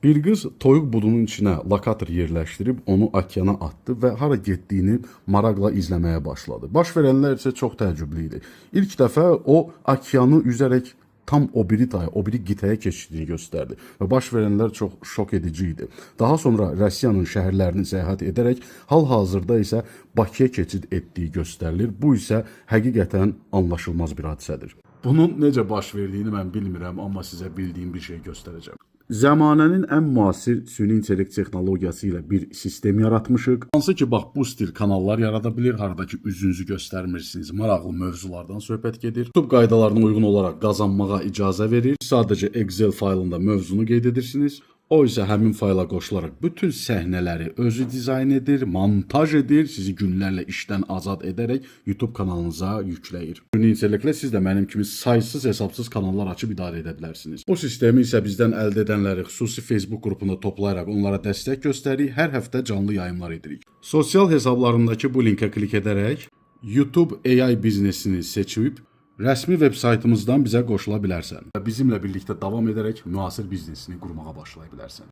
Bir qız toyuq budunun içinə lokator yerləşdirib onu okeana atdı və hara getdiyini maraqla izləməyə başladı. Baş verənlər isə çox təəccüblü idi. İlk dəfə o okeanı üzərək tam o biri qitəyə keçdiyini göstərdi və baş verənlər çox şok edici idi. Daha sonra Rusiyanın şəhərlərini səyahət edərək hal-hazırda isə Bakıya keçid etdiyi göstərilir. Bu isə həqiqətən anlaşılmaz bir hadisədir. Bunun necə baş verdiyini mən bilmirəm, amma sizə bildiyim bir şey göstərəcəm. Zamanənin ən müasir süni intellekt texnologiyası ilə bir sistem yaratmışıq. Hansı ki, bax bu stil kanallar yarada bilir, haradakı üzünüzü göstərmirsiniz, maraqlı mövzulardan söhbət gedir. YouTube qaydalarına uyğun olaraq qazanmağa icazə verir. Sadəcə Excel faylında mövzunu qeyd edirsiniz. O isə həmin fayla qoşularaq bütün səhnələri özü dizayn edir, montaj edir, sizi günlərlə işdən azad edərək YouTube kanalınıza yükləyir. Süni intellektlə siz də mənim kimi saysız hesabsız kanallar açıb idarə edə bilərsiniz. Bu sistemi isə bizdən əldə edənləri xüsusi Facebook qrupunda toplayaraq onlara dəstək göstəririk, hər həftə canlı yayımlar edirik. Sosial hesablarındakı bu linkə klik edərək YouTube AI biznesini seçib rəsmi veb saytımızdan bizə qoşula bilərsən və bizimlə birlikdə davam edərək müasir biznesini qurmağa başlaya bilərsən.